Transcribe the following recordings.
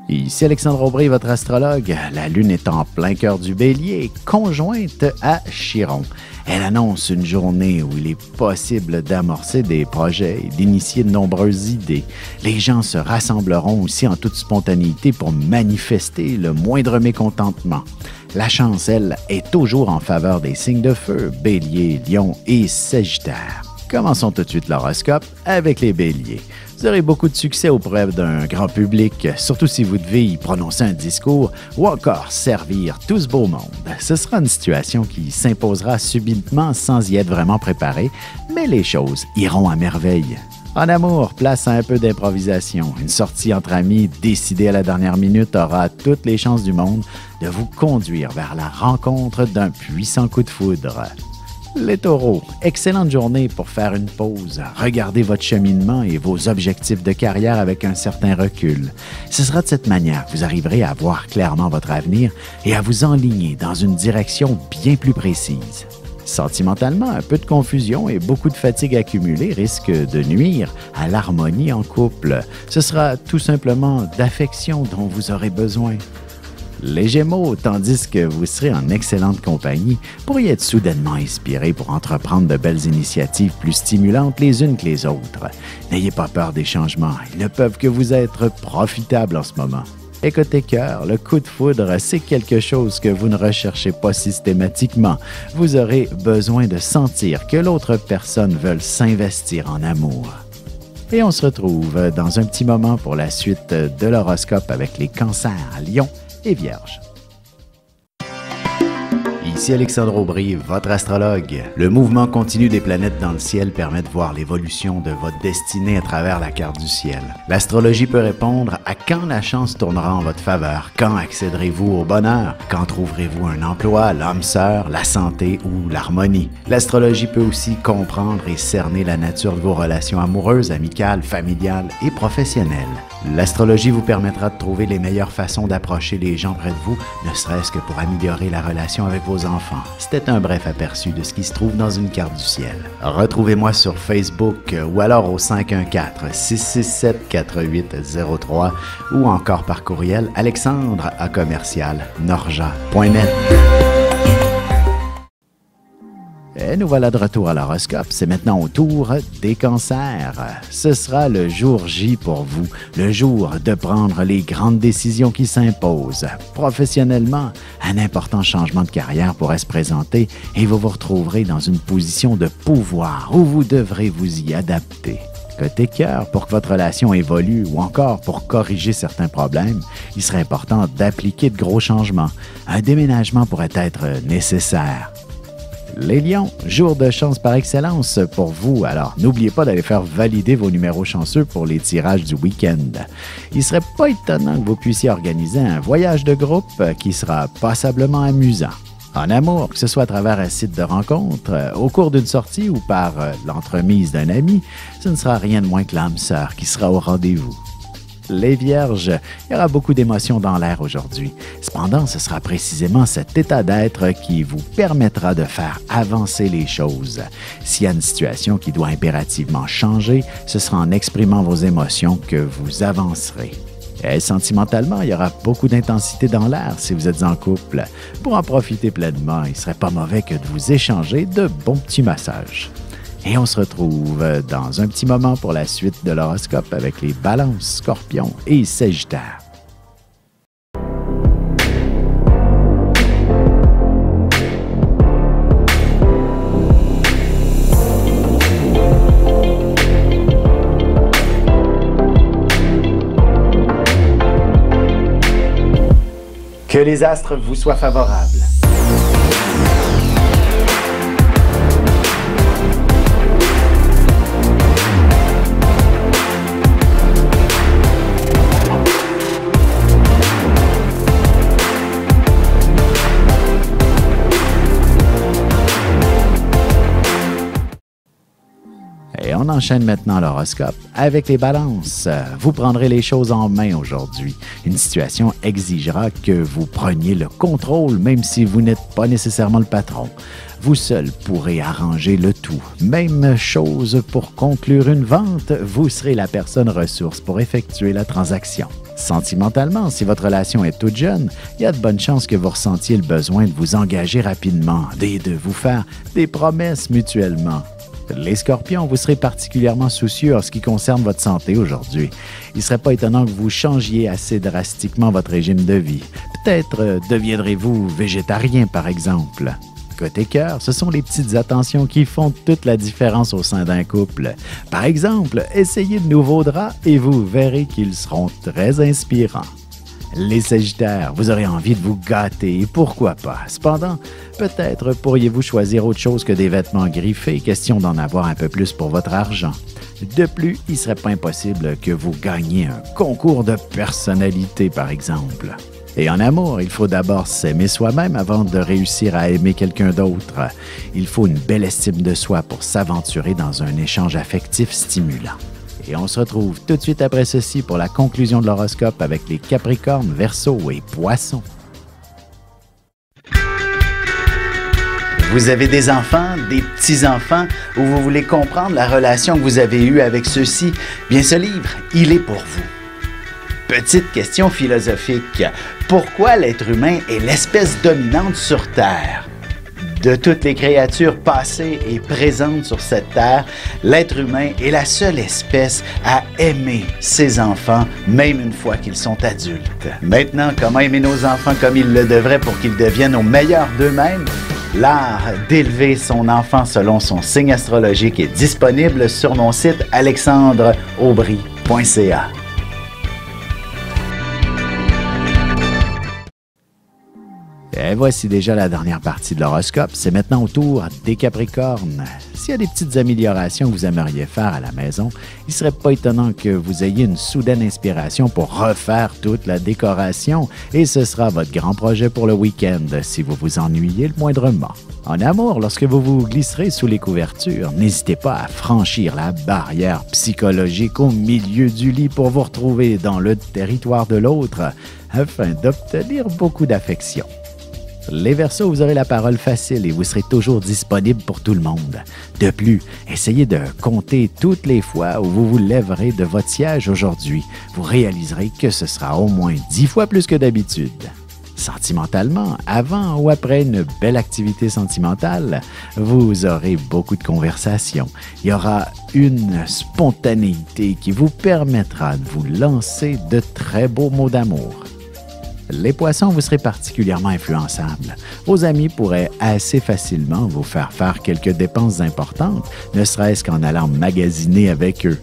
Ici Alexandre Aubry, votre astrologue. La Lune est en plein cœur du Bélier, conjointe à Chiron. Elle annonce une journée où il est possible d'amorcer des projets et d'initier de nombreuses idées. Les gens se rassembleront aussi en toute spontanéité pour manifester le moindre mécontentement. La chance, elle, est toujours en faveur des signes de feu, Bélier, Lion et Sagittaire. Commençons tout de suite l'horoscope avec les Béliers. Vous aurez beaucoup de succès auprès d'un grand public, surtout si vous devez y prononcer un discours ou encore servir tout ce beau monde. Ce sera une situation qui s'imposera subitement sans y être vraiment préparé, mais les choses iront à merveille. En amour, place à un peu d'improvisation. Une sortie entre amis décidée à la dernière minute aura toutes les chances du monde de vous conduire vers la rencontre d'un puissant coup de foudre. Les taureaux, excellente journée pour faire une pause, regarder votre cheminement et vos objectifs de carrière avec un certain recul. Ce sera de cette manière que vous arriverez à voir clairement votre avenir et à vous enligner dans une direction bien plus précise. Sentimentalement, un peu de confusion et beaucoup de fatigue accumulée risquent de nuire à l'harmonie en couple. Ce sera tout simplement d'affection dont vous aurez besoin. Les Gémeaux, tandis que vous serez en excellente compagnie, pourriez être soudainement inspiré pour entreprendre de belles initiatives plus stimulantes les unes que les autres. N'ayez pas peur des changements, ils ne peuvent que vous être profitables en ce moment. Et côté cœur, le coup de foudre, c'est quelque chose que vous ne recherchez pas systématiquement. Vous aurez besoin de sentir que l'autre personne veut s'investir en amour. Et on se retrouve dans un petit moment pour la suite de l'horoscope avec les cancers, lions et vierges. Ici Alexandre Aubry, votre astrologue. Le mouvement continu des planètes dans le ciel permet de voir l'évolution de votre destinée à travers la carte du ciel. L'astrologie peut répondre à quand la chance tournera en votre faveur, quand accéderez-vous au bonheur, quand trouverez-vous un emploi, l'âme sœur, la santé ou l'harmonie. L'astrologie peut aussi comprendre et cerner la nature de vos relations amoureuses, amicales, familiales et professionnelles. L'astrologie vous permettra de trouver les meilleures façons d'approcher les gens près de vous, ne serait-ce que pour améliorer la relation avec vos enfants. C'était un bref aperçu de ce qui se trouve dans une carte du ciel. Retrouvez-moi sur Facebook ou alors au 514-667-4803 ou encore par courriel alexandre@norja.net. Et nous voilà de retour à l'horoscope. C'est maintenant au tour des cancers. Ce sera le jour J pour vous, le jour de prendre les grandes décisions qui s'imposent. Professionnellement, un important changement de carrière pourrait se présenter et vous vous retrouverez dans une position de pouvoir où vous devrez vous y adapter. Côté cœur, pour que votre relation évolue ou encore pour corriger certains problèmes, il serait important d'appliquer de gros changements. Un déménagement pourrait être nécessaire. Les lions, jour de chance par excellence pour vous, alors n'oubliez pas d'aller faire valider vos numéros chanceux pour les tirages du week-end. Il ne serait pas étonnant que vous puissiez organiser un voyage de groupe qui sera passablement amusant. En amour, que ce soit à travers un site de rencontre, au cours d'une sortie ou par l'entremise d'un ami, ce ne sera rien de moins que l'âme sœur qui sera au rendez-vous. Les Vierges, il y aura beaucoup d'émotions dans l'air aujourd'hui. Cependant, ce sera précisément cet état d'être qui vous permettra de faire avancer les choses. S'il y a une situation qui doit impérativement changer, ce sera en exprimant vos émotions que vous avancerez. Et sentimentalement, il y aura beaucoup d'intensité dans l'air si vous êtes en couple. Pour en profiter pleinement, il ne serait pas mauvais que de vous échanger de bons petits massages. Et on se retrouve dans un petit moment pour la suite de l'horoscope avec les balances, scorpions et sagittaires. Que les astres vous soient favorables. Et on enchaîne maintenant l'horoscope avec les balances. Vous prendrez les choses en main aujourd'hui. Une situation exigera que vous preniez le contrôle, même si vous n'êtes pas nécessairement le patron. Vous seul pourrez arranger le tout. Même chose pour conclure une vente, vous serez la personne ressource pour effectuer la transaction. Sentimentalement, si votre relation est toute jeune, il y a de bonnes chances que vous ressentiez le besoin de vous engager rapidement et de vous faire des promesses mutuellement. Les Scorpions, vous serez particulièrement soucieux en ce qui concerne votre santé aujourd'hui. Il ne serait pas étonnant que vous changiez assez drastiquement votre régime de vie. Peut-être deviendrez-vous végétarien, par exemple. Côté cœur, ce sont les petites attentions qui font toute la différence au sein d'un couple. Par exemple, essayez de nouveaux draps et vous verrez qu'ils seront très inspirants. Les Sagittaires, vous aurez envie de vous gâter, et pourquoi pas. Cependant, peut-être pourriez-vous choisir autre chose que des vêtements griffés, question d'en avoir un peu plus pour votre argent. De plus, il ne serait pas impossible que vous gagniez un concours de personnalité, par exemple. Et en amour, il faut d'abord s'aimer soi-même avant de réussir à aimer quelqu'un d'autre. Il faut une belle estime de soi pour s'aventurer dans un échange affectif stimulant. Et on se retrouve tout de suite après ceci pour la conclusion de l'horoscope avec les Capricornes, Verseaux et Poissons. Vous avez des enfants, des petits-enfants, ou vous voulez comprendre la relation que vous avez eue avec ceux-ci? Bien, ce livre, il est pour vous. Petite question philosophique. Pourquoi l'être humain est l'espèce dominante sur Terre? De toutes les créatures passées et présentes sur cette terre, l'être humain est la seule espèce à aimer ses enfants, même une fois qu'ils sont adultes. Maintenant, comment aimer nos enfants comme ils le devraient pour qu'ils deviennent au meilleur d'eux-mêmes? L'art d'élever son enfant selon son signe astrologique est disponible sur mon site alexandreaubry.ca. Et voici déjà la dernière partie de l'horoscope. C'est maintenant au tour des Capricornes. S'il y a des petites améliorations que vous aimeriez faire à la maison, il ne serait pas étonnant que vous ayez une soudaine inspiration pour refaire toute la décoration et ce sera votre grand projet pour le week-end si vous vous ennuyez le moindrement. En amour, lorsque vous vous glisserez sous les couvertures, n'hésitez pas à franchir la barrière psychologique au milieu du lit pour vous retrouver dans le territoire de l'autre afin d'obtenir beaucoup d'affection. Les Verseaux, vous aurez la parole facile et vous serez toujours disponible pour tout le monde. De plus, essayez de compter toutes les fois où vous vous lèverez de votre siège aujourd'hui. Vous réaliserez que ce sera au moins 10 fois plus que d'habitude. Sentimentalement, avant ou après une belle activité sentimentale, vous aurez beaucoup de conversations. Il y aura une spontanéité qui vous permettra de vous lancer de très beaux mots d'amour. Les Poissons, vous serez particulièrement influençables. Vos amis pourraient assez facilement vous faire faire quelques dépenses importantes, ne serait-ce qu'en allant magasiner avec eux.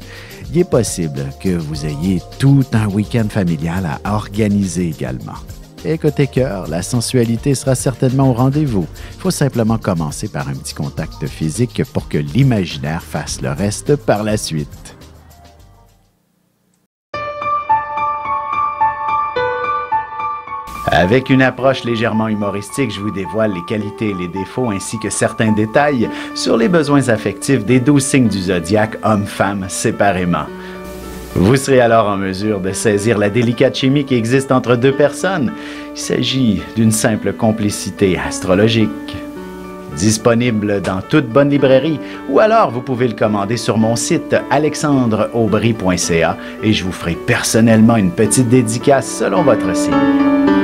Il est possible que vous ayez tout un week-end familial à organiser également. Et côté cœur, la sensualité sera certainement au rendez-vous. Il faut simplement commencer par un petit contact physique pour que l'imaginaire fasse le reste par la suite. Avec une approche légèrement humoristique, je vous dévoile les qualités et les défauts ainsi que certains détails sur les besoins affectifs des 12 signes du zodiaque, hommes-femmes séparément. Vous serez alors en mesure de saisir la délicate chimie qui existe entre deux personnes. Il s'agit d'une simple complicité astrologique. Disponible dans toute bonne librairie ou alors vous pouvez le commander sur mon site alexandreaubry.ca et je vous ferai personnellement une petite dédicace selon votre signe.